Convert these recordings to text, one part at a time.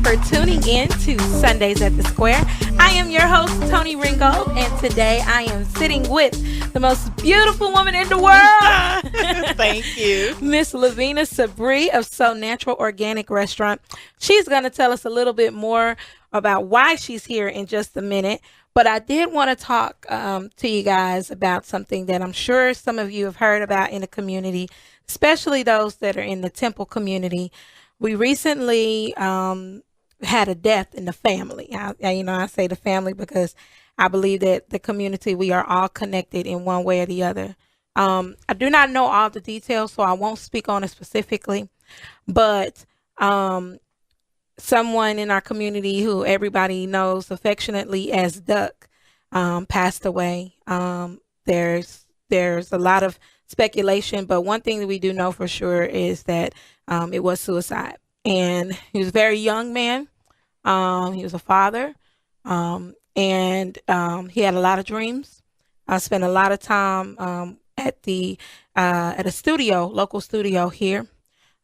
for tuning in to Sundays at the Square. I am your host, Toni Ringgold, and today I am sitting with the most beautiful woman in the world. Thank you. Miss Luvina Sabree of So Natural Organic Restaurant. She's going to tell us a little bit more about why she's here in just a minute. But I did want to talk to you guys about something that I'm sure some of you have heard about in the community, especially those that are in the Temple community. We recently had a death in the family. I say the family because I believe that the community, we are all connected in one way or the other. I do not know all the details, so I won't speak on it specifically. But someone in our community who everybody knows affectionately as Duck passed away. There's a lot of speculation, but one thing that we do know for sure is that it was suicide. And he was a very young man. He was a father, and he had a lot of dreams. I spent a lot of time at a studio, local studio here.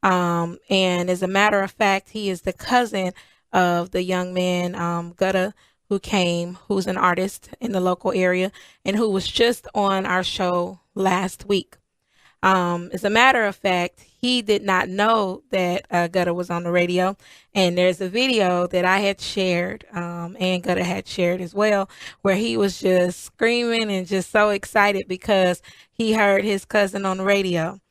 And as a matter of fact, he is the cousin of the young man, Gutta, who's an artist in the local area and who was just on our show last week. As a matter of fact, he did not know that Gutta was on the radio. And there's a video that I had shared, and Gutta had shared as well, where he was just screaming and just so excited because he heard his cousin on the radio.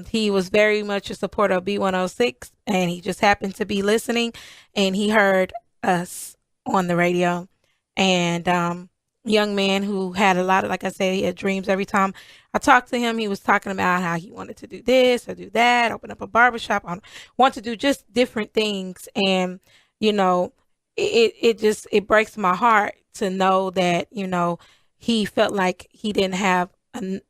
He was very much a supporter of B106, and he just happened to be listening, and he heard us on the radio. And young man who had a lot of, like I said, he had dreams. Every time I talked to him, he was talking about how he wanted to do this or do that, open up a barbershop, want to do just different things. And, it breaks my heart to know that, he felt like he didn't have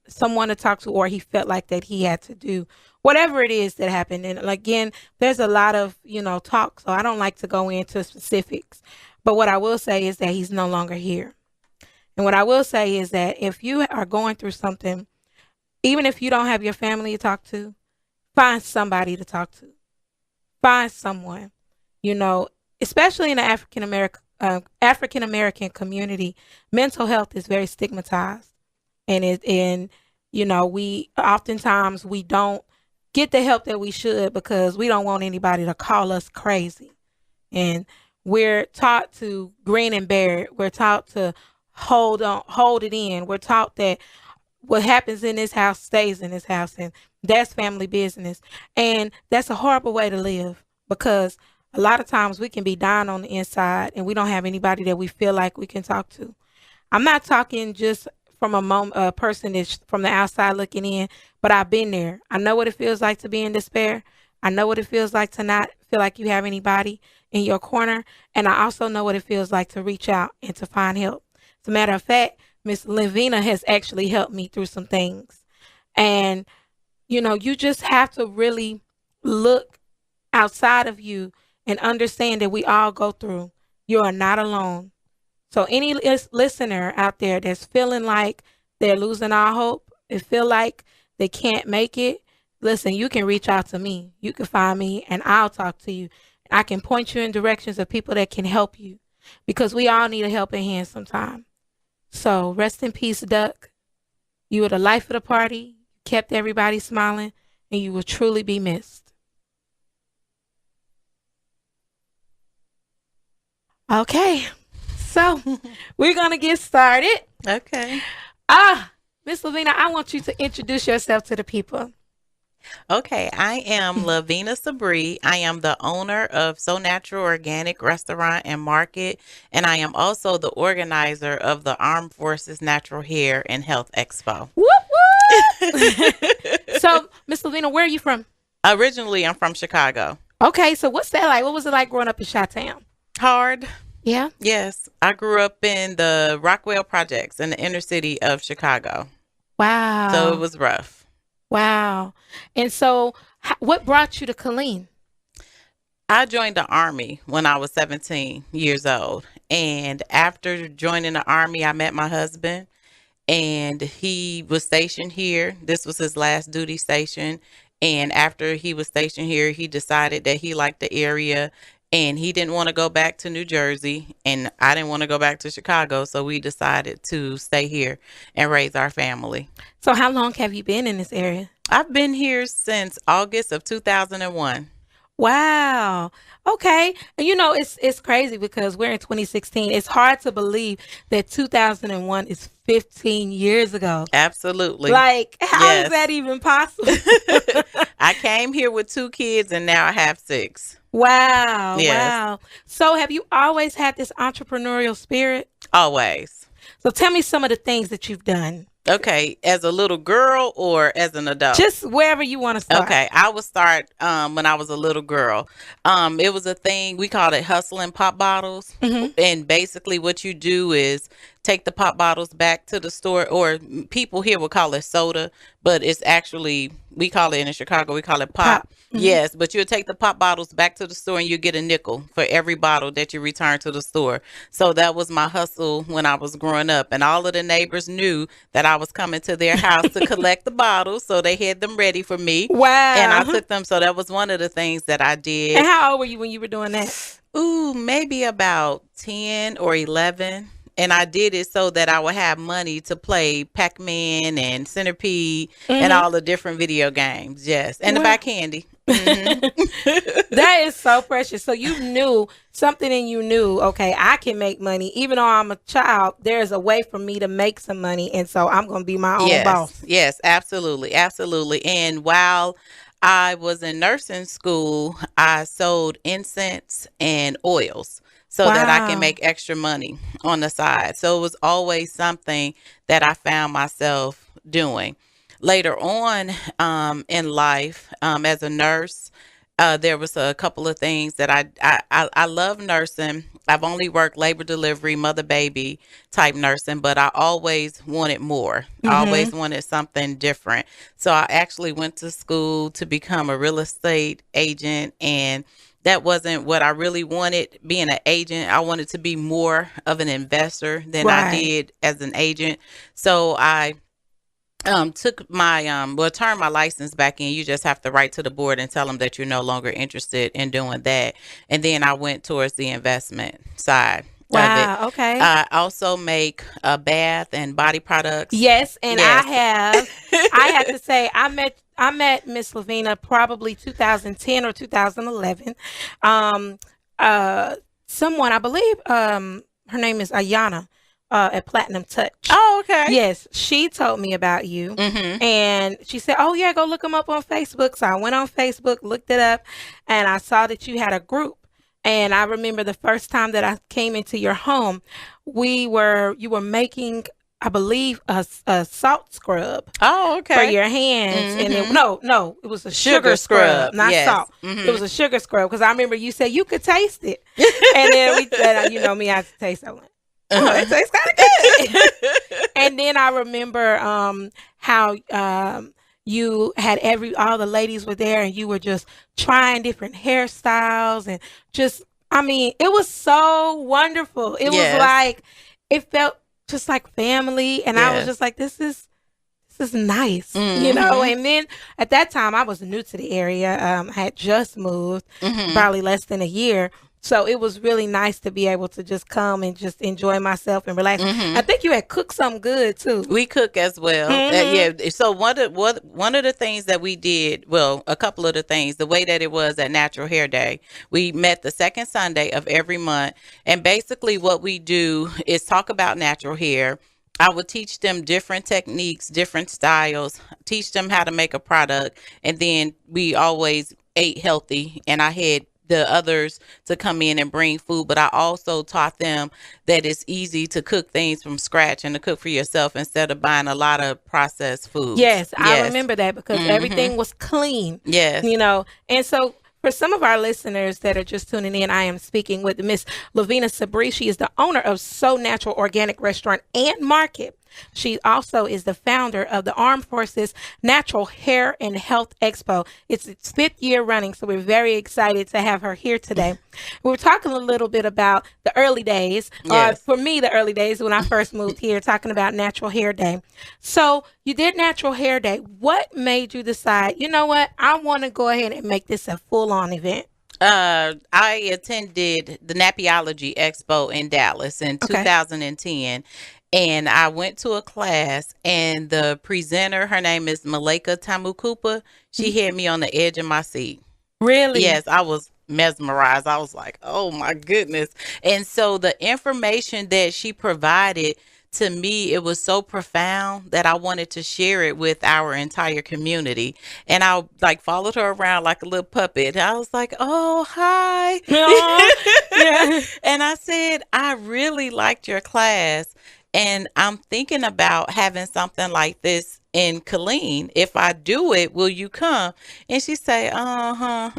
someone to talk to, or he felt like that he had to do whatever it is that happened. And again, there's a lot of, talk, so I don't like to go into specifics. But what I will say is that he's no longer here. And what I will say is that if you are going through something, even if you don't have your family to talk to, find somebody to talk to. Find someone, especially in the African American community, mental health is very stigmatized. And we oftentimes we don't get the help that we should because we don't want anybody to call us crazy. And we're taught to grin and bear it. We're taught to hold it in. We're taught that what happens in this house stays in this house, and that's family business. And that's a horrible way to live, because a lot of times we can be down on the inside and we don't have anybody that we feel like we can talk to. I'm not talking just from a person that's from the outside looking in, but I've been there. I know what it feels like to be in despair. I know what it feels like to not feel like you have anybody in your corner. And I also know what it feels like to reach out and to find help. As a matter of fact, Miss Luvina has actually helped me through some things. And, you just have to really look outside of you and understand that we all go through. You are not alone. So any listener out there that's feeling like they're losing all hope, they feel like they can't make it, listen, you can reach out to me. You can find me and I'll talk to you. I can point you in directions of people that can help you, because we all need a helping hand sometime. So rest in peace, Duck. You were the life of the party, kept everybody smiling, and you will truly be missed. Okay. So we're going to get started. Okay. Miss Luvina, I want you to introduce yourself to the people. Okay. I am Luvina Sabree. I am the owner of So Natural Organic Restaurant and Market. And I am also the organizer of the Armed Forces Natural Hair and Health Expo. Whoop, whoop. So, Miss Luvina, where are you from? Originally, I'm from Chicago. Okay. So what's that like? What was it like growing up in Chi-Town? Hard. Yeah. Yes. I grew up in the Rockwell Projects in the inner city of Chicago. Wow. So it was rough. Wow. And so what brought you to Killeen? I joined the Army when I was 17 years old. And after joining the Army, I met my husband, and he was stationed here. This was his last duty station. And after he was stationed here, he decided that he liked the area and he didn't want to go back to New Jersey, and I didn't want to go back to Chicago, so we decided to stay here and raise our family. So how long have you been in this area? I've been here since August of 2001. Wow. Okay. And it's crazy because we're in 2016. It's hard to believe that 2001 is 15 years ago. Absolutely. Like, how is Yes. that even possible? I came here with 2 kids, and now I have 6. Wow. Yes. Wow. So have you always had this entrepreneurial spirit? Always. So tell me some of the things that you've done. Okay, as a little girl or as an adult? Just wherever you want to start. Okay, I would start when I was a little girl. It was a thing, we called it hustling pop bottles. And basically what you do is take the pop bottles back to the store, or people here will call it soda, but it's actually, we call it in Chicago, we call it pop. Yes, but you'll take the pop bottles back to the store and you get a nickel for every bottle that you return to the store. So that was my hustle when I was growing up. And all of the neighbors knew that I was coming to their house to collect the bottles. So they had them ready for me. Wow. And I took them. So that was one of the things that I did. And how old were you when you were doing that? Ooh, maybe about 10 or 11. And I did it so that I would have money to play Pac-Man and Centipede and all the different video games. Yes. And to buy candy. That is so precious. So you knew something, and you knew, okay, I can make money. Even though I'm a child, there's a way for me to make some money. And so I'm going to be my own boss. Yes, absolutely. Absolutely. And while I was in nursing school, I sold incense and oils so that I can make extra money on the side. So it was always something that I found myself doing. Later on in life, as a nurse, there was a couple of things that I love nursing. I've only worked labor delivery, mother baby type nursing, but I always wanted more. I always wanted something different. So I actually went to school to become a real estate agent, and that wasn't what I really wanted being an agent. I wanted to be more of an investor than I did as an agent. So I took my turned my license back in. You just have to write to the board and tell them that you're no longer interested in doing that. And then I went towards the investment side of it. Okay. I also make bath and body products. Yes, and I have to say, I met Miss Luvina probably 2010 or 2011. Someone, I believe, her name is Ayana. At Platinum Touch. Oh, okay. Yes, she told me about you, and she said, "Oh yeah, go look them up on Facebook." So I went on Facebook, looked it up, and I saw that you had a group. And I remember the first time that I came into your home, you were making, I believe, a salt scrub. Oh, okay. For your hands, and no, it was a sugar scrub, not salt. It was a sugar scrub, because I remember you said you could taste it, and then we said, you know me, I had to taste it. Oh, it tastes kind of good. And then I remember how you had all the ladies were there, and you were just trying different hairstyles, and just, I mean, it was so wonderful. It was like, it felt just like family, and I was just like, this is nice, you know. And then at that time, I was new to the area. I had just moved, probably less than a year. So it was really nice to be able to just come and just enjoy myself and relax. I think you had cooked something good too. We cook as well. Yeah. So one of the things that we did, well, a couple of the things, the way that it was at Natural Hair Day, we met the second Sunday of every month. And basically what we do is talk about natural hair. I would teach them different techniques, different styles, teach them how to make a product. And then we always ate healthy, and I had the others to come in and bring food, but I also taught them that it's easy to cook things from scratch and to cook for yourself instead of buying a lot of processed food. Yes, I remember that, because everything was clean. Yes. You know, and so for some of our listeners that are just tuning in, I am speaking with Miss Luvina Sabree. She is the owner of So Natural Organic Restaurant and Market. She also is the founder of the Armed Forces Natural Hair and Health Expo. It's its 5th year running, so we're very excited to have her here today. We were talking a little bit about the early days. For me, the early days when I first moved here, talking about Natural Hair Day. So you did Natural Hair Day. What made you decide, you know what, I want to go ahead and make this a full-on event? I attended the Napiology Expo in Dallas in Okay. 2010, and I went to a class, and the presenter, her name is Malika Tamukupa. She Mhm. had me on the edge of my seat. Really? Yes, I was mesmerized. I was like, oh my goodness. And so the information that she provided to me, it was so profound that I wanted to share it with our entire community. And I like followed her around like a little puppet. I was like, oh, hi. Aw, yeah. And I said, I really liked your class. And I'm thinking about having something like this in Killeen. If I do it, will you come? And she say, uh-huh.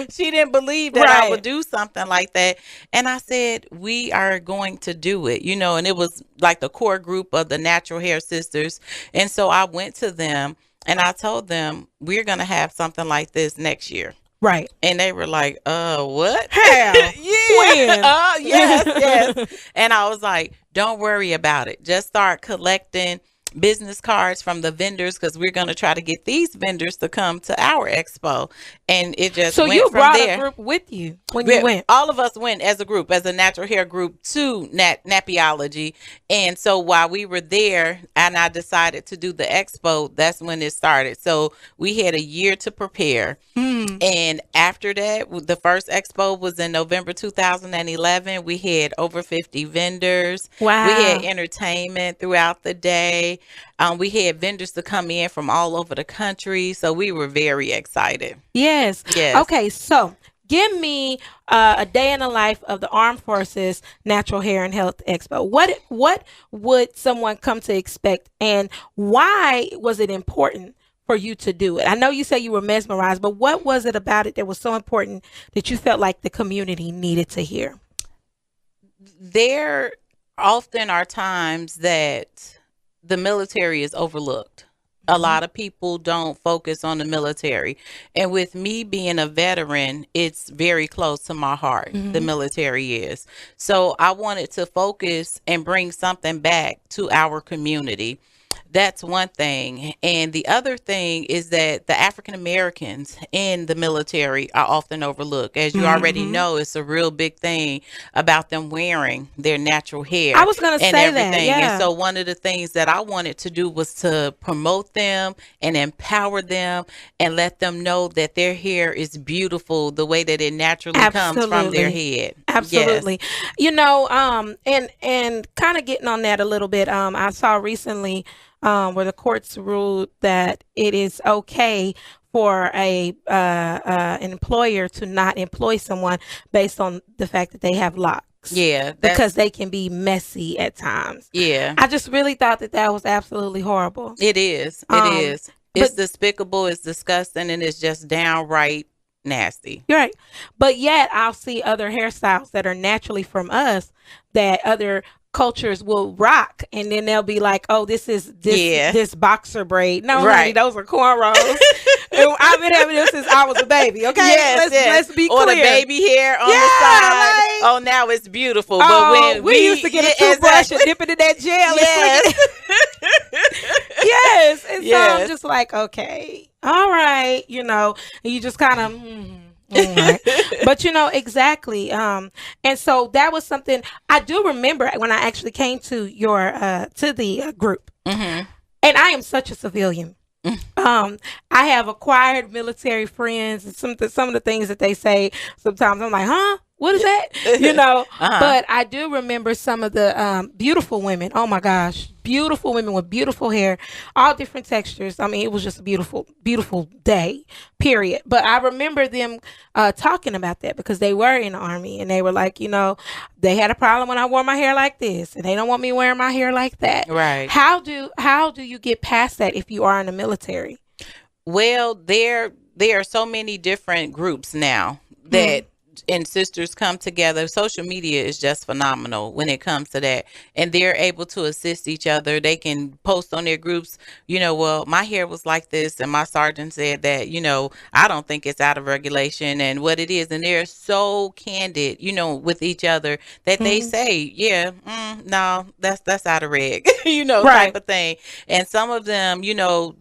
She didn't believe that I would Right. do something like that. And I said, we are going to do it, and it was like the core group of the Natural Hair Sisters. And so I went to them and I told them, we're going to have something like this next year. Right. And they were like, what? How? Yeah. When? Yes, yes. And I was like, don't worry about it. Just start collecting business cards from the vendors because we're going to try to get these vendors to come to our expo. And it just So went you from brought a there. group with you when you went. All of us went as a group, as a natural hair group to Napiology. And so while we were there and I decided to do the expo, that's when it started. So we had a year to prepare. And after that, the first expo was in November 2011. We had over 50 vendors. Wow. We had entertainment throughout the day. We had vendors to come in from all over the country. So we were very excited. Yes. Yes. Okay. So give me a day in the life of the Armed Forces Natural Hair and Health Expo. What would someone come to expect, and why was it important for you to do it? I know you said you were mesmerized, but what was it about it that was so important that you felt like the community needed to hear? There often are times that the military is overlooked. A lot of people don't focus on the military. And with me being a veteran, it's very close to my heart. The military is. So I wanted to focus and bring something back to our community. That's one thing. And the other thing is that the African Americans in the military are often overlooked. As you already know, it's a real big thing about them wearing their natural hair I was going to and say that. everything. Yeah. And so one of the things that I wanted to do was to promote them and empower them and let them know that their hair is beautiful the way that it naturally comes from their Absolutely. head. Absolutely. You know, and kind of getting on that a little bit, I saw recently where the courts ruled that it is okay for an employer to not employ someone based on the fact that they have locks. Yeah. Because they can be messy at times. Yeah. I just really thought that that was absolutely horrible. It is. It is. It's despicable. It's disgusting, and it's just downright nasty. You're right. But yet I'll see other hairstyles that are naturally from us that other cultures will rock, and then they'll be like, oh, this is this boxer braid. No, honey, Right. those are cornrows. And I've been having this since I was a baby. Okay, Yes, let's be or clear. the baby hair on the Yeah, side. like- Oh, now it's beautiful. Oh, But when we used to get a yeah, toothbrush exactly. and dip it in that gel. And Yes. yes. And so Yes. I'm just like, okay, all right, and you just kind of, all right. But exactly. And so that was something I do remember when I actually came to the group. Mhm. And I am such a civilian. I have acquired military friends, and some of the things that they say sometimes I'm like, huh? What is that? But I do remember some of the beautiful women. Oh my gosh, beautiful women with beautiful hair, all different textures. I mean, it was just a beautiful, beautiful day, period. But I remember them talking about that because they were in the Army, and they were like, they had a problem when I wore my hair like this, and they don't want me wearing my hair like that. Right. How do you get past that if you are in the military? Well, there are so many different groups now that and sisters come together. Social media is just phenomenal when it comes to that, and they're able to assist each other. They can post on their groups, well, my hair was like this, and my sergeant said that, I don't think it's out of regulation and what it is. And they're so candid, with each other that they say, yeah, no, that's out of reg, Right. type of thing. And some of them,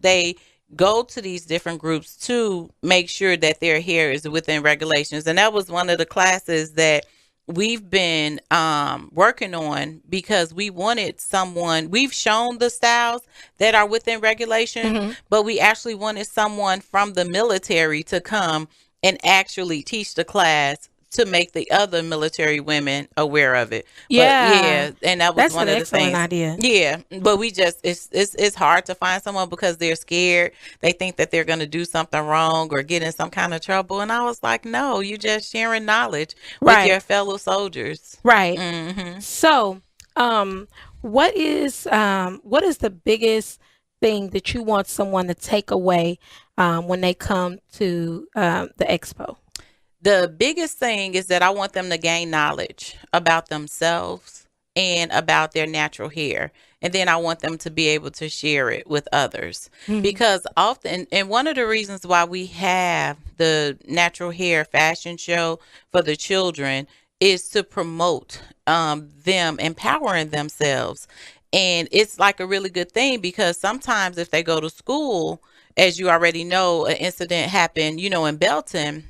they go to these different groups to make sure that their hair is within regulations. And that was one of the classes that we've been working on, because we wanted someone, we've shown the styles that are within regulation, but we actually wanted someone from the military to come and actually teach the class to make the other military women aware of it. Yeah. But yeah, and that was That's one an of the excellent things. idea. Yeah, but we just, it's hard to find someone because they're scared. They think that they're going to do something wrong or get in some kind of trouble. And I was like, no, you're just sharing knowledge with Right. your fellow soldiers. Right. Mm-hmm. So, what is the biggest thing that you want someone to take away when they come to the expo? The biggest thing is that I want them to gain knowledge about themselves and about their natural hair. And then I want them to be able to share it with others. Because often, and one of the reasons why we have the natural hair fashion show for the children is to promote them empowering themselves. And it's like a really good thing, because sometimes if they go to school, as you already know, an incident happened, in Belton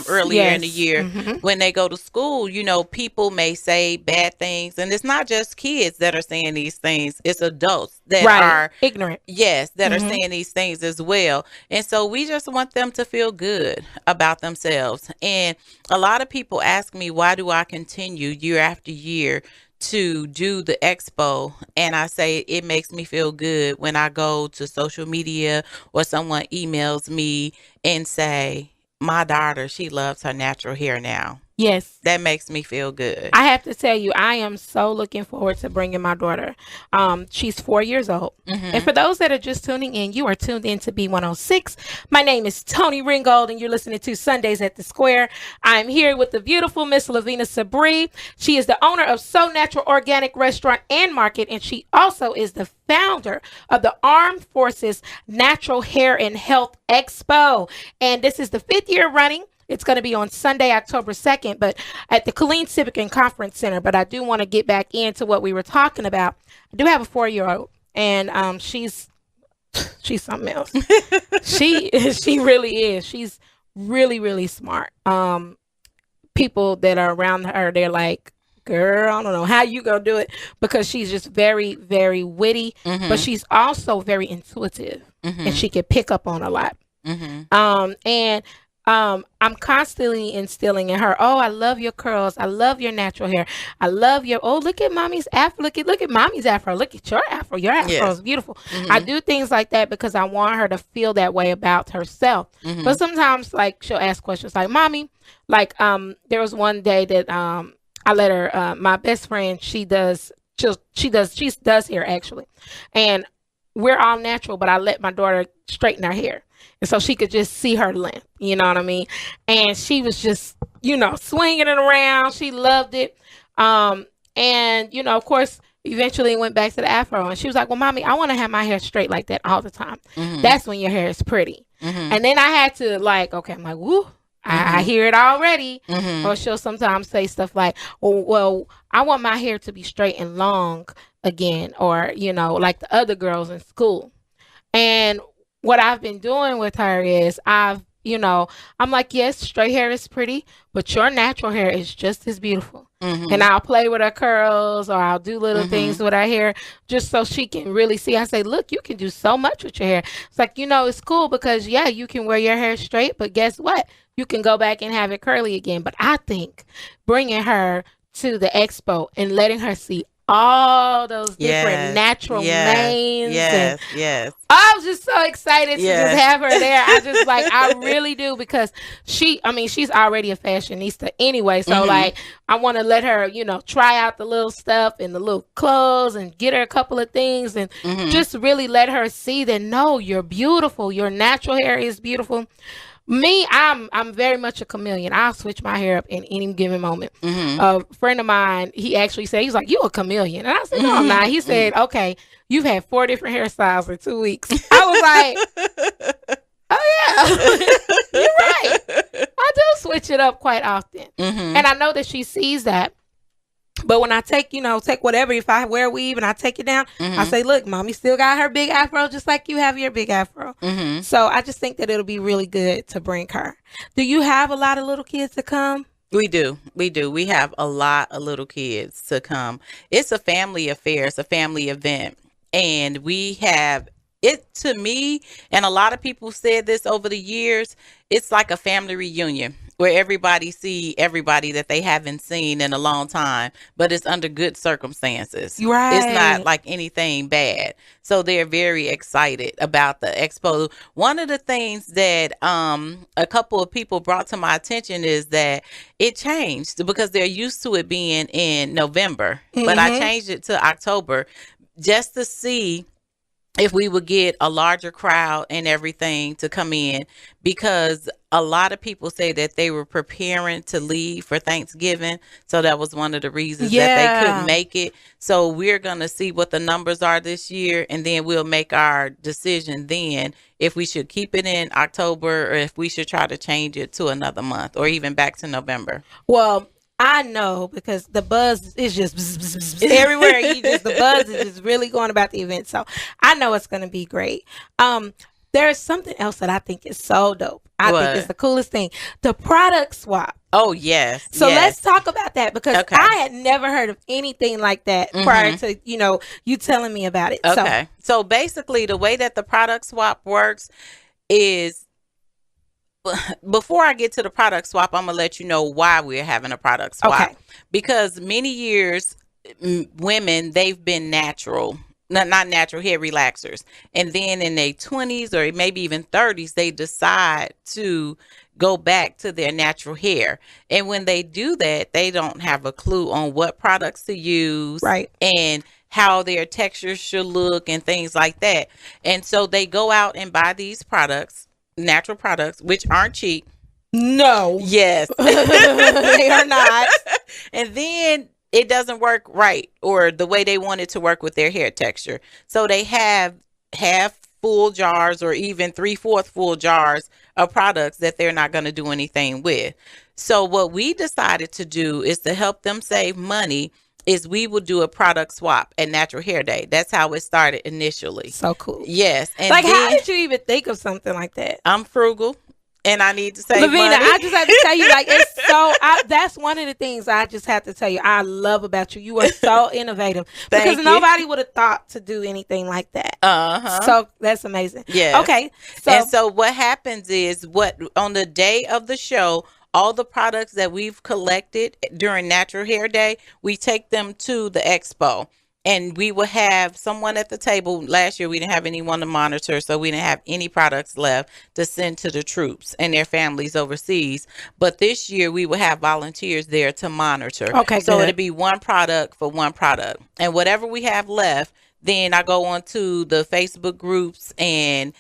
earlier in the year. When they go to school, people may say bad things. And it's not just kids that are saying these things. It's adults that are ignorant. Yes, that are saying these things as well. And so we just want them to feel good about themselves. And a lot of people ask me, why do I continue year after year to do the expo? And I say it makes me feel good when I go to social media or someone emails me and say, my daughter, she loves her natural hair now. Yes. That makes me feel good. I have to tell you, I am so looking forward to bringing my daughter. She's 4 years old. And for those that are just tuning in, you are tuned in to B106. My name is Toni Ringgold, and you're listening to Sundays at the Square. I'm here with the beautiful Miss Luvina Sabree. She is the owner of So Natural Organic Restaurant and Market, and she also is the founder of the Armed Forces Natural Hair and Health Expo. And this is the 5th year running. It's going to be on Sunday, October 2nd, but at the Killeen Civic and Conference Center. But I do want to get back into what we were talking about. I do have a 4-year-old, and she's something else. she really is. She's really, really smart. People that are around her, they're like, girl, I don't know how you gonna do it, because she's just very, very witty, but she's also very intuitive, and she can pick up on a lot. I'm constantly instilling in her, oh, I love your curls. I love your natural hair. I love your, oh, look at mommy's afro. Look at mommy's afro. Look at your afro. Your afro is beautiful. I do things like that because I want her to feel that way about herself. But sometimes, like, she'll ask questions like, mommy, like, there was one day that I let her, my best friend, she does hair actually. And we're all natural, but I let my daughter straighten her hair. And so she could just see her length, you know what I mean? And she was just, swinging it around. She loved it. And, of course, eventually went back to the afro. And she was like, well, mommy, I want to have my hair straight like that all the time. That's when your hair is pretty. And then I had to I'm like, woo. I hear it already. Or she'll sometimes say stuff like, well, I want my hair to be straight and long again. Or, like the other girls in school. And what I've been doing with her is I'm like, yes, straight hair is pretty, but your natural hair is just as beautiful. And I'll play with her curls, or I'll do little things with her hair just so she can really see. I say, look, you can do so much with your hair. It's like, it's cool because, yeah, you can wear your hair straight, but guess what? You can go back and have it curly again. But I think bringing her to the expo and letting her see all those different natural manes. Yes. I was just so excited to just have her there. I really do, because she's already a fashionista anyway. So I want to let her, try out the little stuff and the little clothes and get her a couple of things and just really let her see that, no, you're beautiful. Your natural hair is beautiful. Me, I'm very much a chameleon. I'll switch my hair up in any given moment. A friend of mine, he actually said, he's like, you a chameleon. And I said, no, I'm not. He said, okay, you've had 4 different hairstyles in 2 weeks. I was like, oh yeah, you're right. I do switch it up quite often. And I know that she sees that. But when I take, take whatever, if I wear a weave and I take it down, I say, look, mommy still got her big afro just like you have your big afro. So I just think that it'll be really good to bring her. Do you have a lot of little kids to come? We do. We have a lot of little kids to come. It's a family affair. It's a family event. And we have it, to me, and a lot of people said this over the years, it's like a family reunion where everybody see everybody that they haven't seen in a long time, but it's under good circumstances. Right. It's not like anything bad. So they're very excited about the expo. One of the things that a couple of people brought to my attention is that it changed because they're used to it being in November, but I changed it to October just to see if we would get a larger crowd and everything to come in, because a lot of people say that they were preparing to leave for Thanksgiving. So that was one of the reasons that they couldn't make it. So we're going to see what the numbers are this year, and then we'll make our decision then if we should keep it in October or if we should try to change it to another month or even back to November. Well, I know because the buzz is just bzz, bzz, bzz, bzz, everywhere. The buzz is just really going about the event. So I know it's going to be great. There's something else that I think is so dope. I think it's the coolest thing. The product swap. Oh, yes. So let's talk about that, because I had never heard of anything like that prior to, you telling me about it. Okay. So basically the way that the product swap works is, before I get to the product swap, I'm going to let you know why we're having a product swap. Okay. Because many years, women, they've been natural, not natural hair relaxers. And then in their 20s or maybe even 30s, they decide to go back to their natural hair. And when they do that, they don't have a clue on what products to use. Right. And how their textures should look and things like that. And so they go out and buy these products, natural products, which aren't cheap. No. Yes. They are not. And then it doesn't work right, or the way they want it to work with their hair texture. So they have half full jars or even 3/4 full jars of products that they're not going to do anything with. So what we decided to do is to help them save money is we will do a product swap at Natural Hair Day. That's how it started initially. So cool. Yes. And like, how did you even think of something like that? I'm frugal and I need to save Luvina, money. I just have to tell you, like, it's so, that's one of the things I just have to tell you I love about you. You are so innovative. Because nobody would have thought to do anything like that. So that's amazing. Yeah. Okay. So what happens is, on the day of the show, all the products that we've collected during Natural Hair Day, we take them to the expo, and we will have someone at the table. Last year, we didn't have anyone to monitor, so we didn't have any products left to send to the troops and their families overseas. But this year, we will have volunteers there to monitor. Okay, so good. it'll be one product for one product. And whatever we have left, then I go on to the Facebook groups and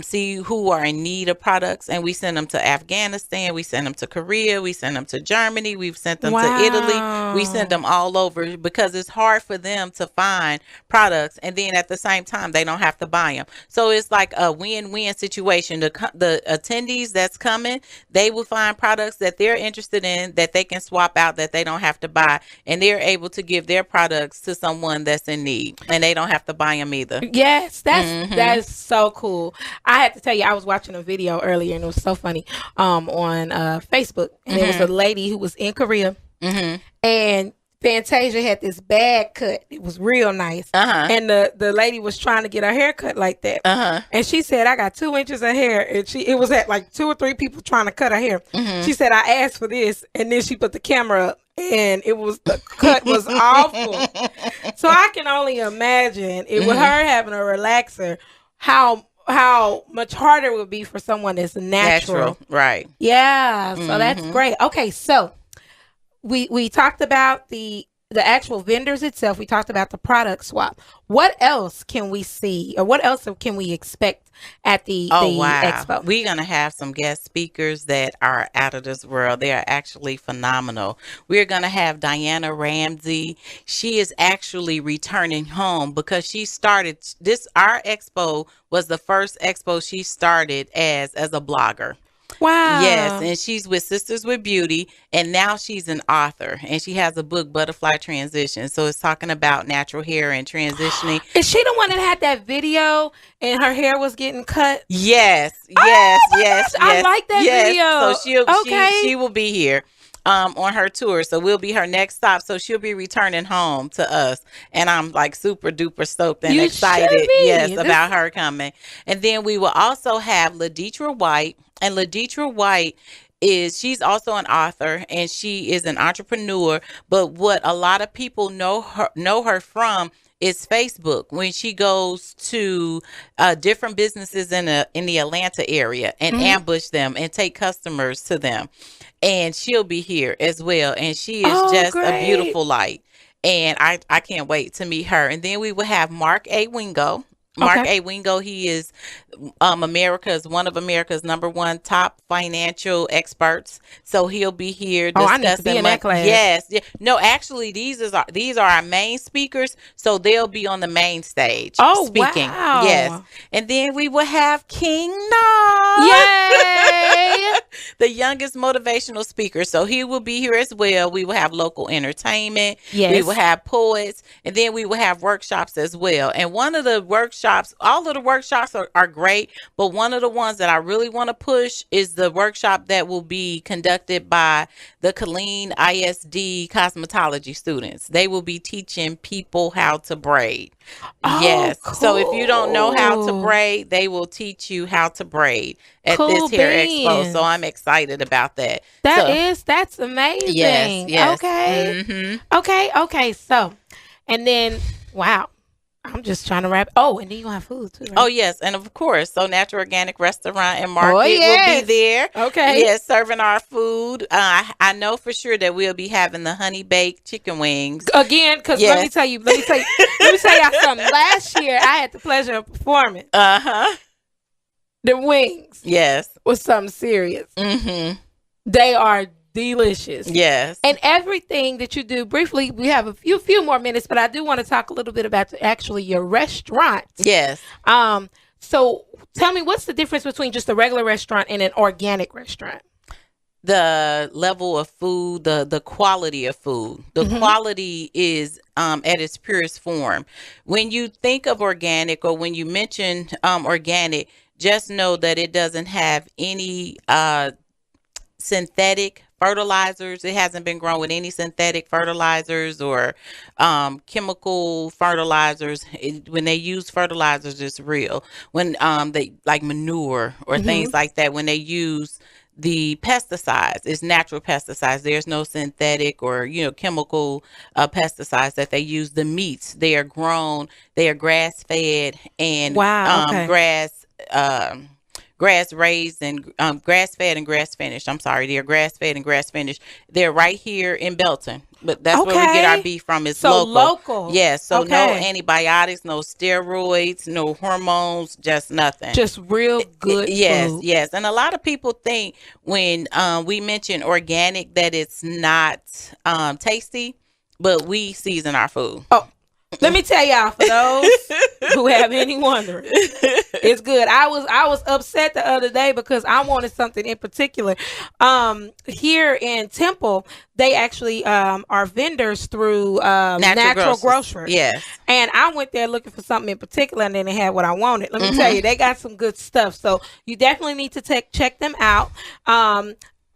see who are in need of products, and we send them to Afghanistan, we send them to Korea, we send them to Germany, we've sent them to Italy, we send them all over, because it's hard for them to find products, and then at the same time they don't have to buy them. So it's like a win-win situation. The attendees that's coming, they will find products that they're interested in that they can swap out, that they don't have to buy, and they're able to give their products to someone that's in need, and they don't have to buy them either. Yes, that is so cool. I had to tell you, I was watching a video earlier, and it was so funny, on Facebook, and it was a lady who was in Korea, and Fantasia had this bad cut. It was real nice, and the lady was trying to get her hair cut like that, and she said, "I got 2 inches of hair," and it was at like 2 or 3 people trying to cut her hair. She said, "I asked for this," and then she put the camera up, and the cut was awful. So I can only imagine it with her having a relaxer, how much harder it would be for someone that's natural. Right. Yeah. So that's great. Okay. So we talked about the actual vendors itself. We talked about the product swap. What else can we see, or what else can we expect at the expo? We're going to have some guest speakers that are out of this world. They are actually phenomenal. We're going to have Diana Ramsey. She is actually returning home because she started our expo was the first expo she started as a blogger. Yes, Wow. and she's with Sisters with Beauty, and now she's an author, and she has a book, Butterfly Transition. So it's talking about natural hair and transitioning. Is she the one that had that video and her hair was getting cut? Yes, Oh yes, my yes, gosh, I yes, like that yes. So video. Okay. she will be here on her tour. So we'll be her next stop. So she'll be returning home to us. And I'm like super duper stoked and You should excited, yes, be. about her coming. And then we will also have Laditra White. And Laditra White she's also an author and she is an entrepreneur. But what a lot of people know her from is Facebook, when she goes to different businesses in the Atlanta area and ambush them and take customers to them. And she'll be here as well. And she is Oh, just a great. beautiful light. And I can't wait to meet her. And then we will have Mark A. Wingo. Mark Okay. A. Wingo, he is one of America's #1 top financial experts. So he'll be here Oh, I discussing. need to be in that class. Yes, yeah. No, actually, these are our main speakers. So they'll be on the main stage speaking. Wow. Yes, and then we will have King Nas. Yay. The youngest motivational speaker. So he will be here as well. We will have local entertainment. Yes. We will have poets, and then we will have workshops as well. And one of the workshops, all of the workshops are great, but one of the ones that I really want to push is the workshop that will be conducted by the Killeen ISD cosmetology students. They will be teaching people how to braid. Oh, Yes. So if you don't know how to cool. braid, they will teach you how to braid at Cool this hair expo. beans. So I'm excited about that. That's amazing. Yes, yes. Okay. Mhm. Okay. So, and then, wow. I'm just trying to wrap. Oh, and then you have food too, right? Oh, yes. And of course, So Natural Organic Restaurant and Market will yes. be there. Okay. Yes, serving our food. I know for sure that we'll be having the honey baked chicken wings. Again, because Yes. let me tell you y'all something. Last year, I had the pleasure of performing. Uh-huh. The wings Yes. was something serious. Mm-hmm. They are delicious. Yes. And everything that you do, briefly, we have a few more minutes, but I do want to talk a little bit about actually your restaurant. Yes. So tell me, what's the difference between just a regular restaurant and an organic restaurant? The level of food, the quality of food. The quality is at its purest form. When you think of organic, or when you mention organic, just know that it doesn't have any synthetic fertilizers. It hasn't been grown with any synthetic fertilizers or chemical fertilizers. When they use fertilizers, it's real. When they like manure or things like that, when they use the pesticides, it's natural pesticides. There's no synthetic or chemical pesticides that they use. The meats, they are grown, they are grass fed and Wow, okay. grass raised and grass fed and grass finished. I'm sorry, they're grass fed and grass finished. They're right here in Belton, but that's where we get our beef from. It's So local. local. Yes. So no Okay. antibiotics, no steroids, no hormones, just nothing. Just real good Yes, food. yes. And a lot of people think when we mention organic that it's not tasty, but we season our food. Oh, let me tell y'all, for those who have any wondering, it's good. I was upset the other day because I wanted something in particular. Here in Temple, they actually are vendors through natural grocery. Yes. And I went there looking for something in particular, and then they had what I wanted. Let me tell you, they got some good stuff. So you definitely need to check them out.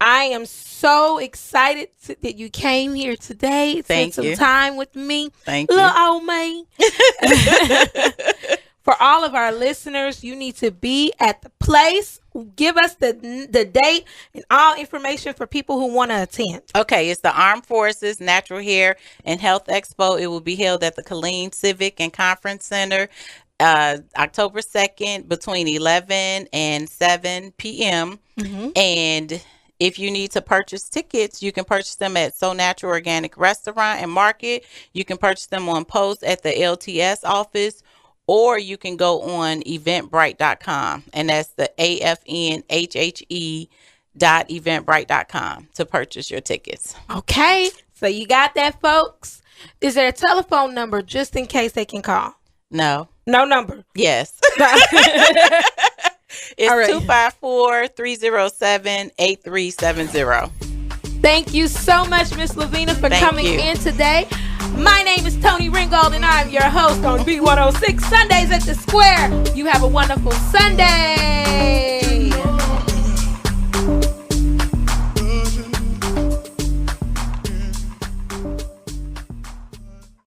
I am so excited that you came here today. Thank Spend you. some time with me. Thank Little you. old me. For all of our listeners, you need to be at the place. Give us the date and all information for people who want to attend. Okay, it's the Armed Forces Natural Hair and Health Expo. It will be held at the Killeen Civic and Conference Center October 2nd between 11 and 7 p.m. And if you need to purchase tickets, you can purchase them at So Natural Organic Restaurant and Market. You can purchase them on post at the LTS office, or you can go on eventbrite.com, and that's the AFNHHE.eventbrite.com to purchase your tickets. Okay, so you got that, folks. Is there a telephone number just in case they can call? No. No number. Yes. It's All right. 254-307-8370. Thank you so much, Miss Luvina, for Thank coming you. in today. My name is Toni Ringgold, and I'm your host on B106 Sundays at the Square. You have a wonderful Sunday.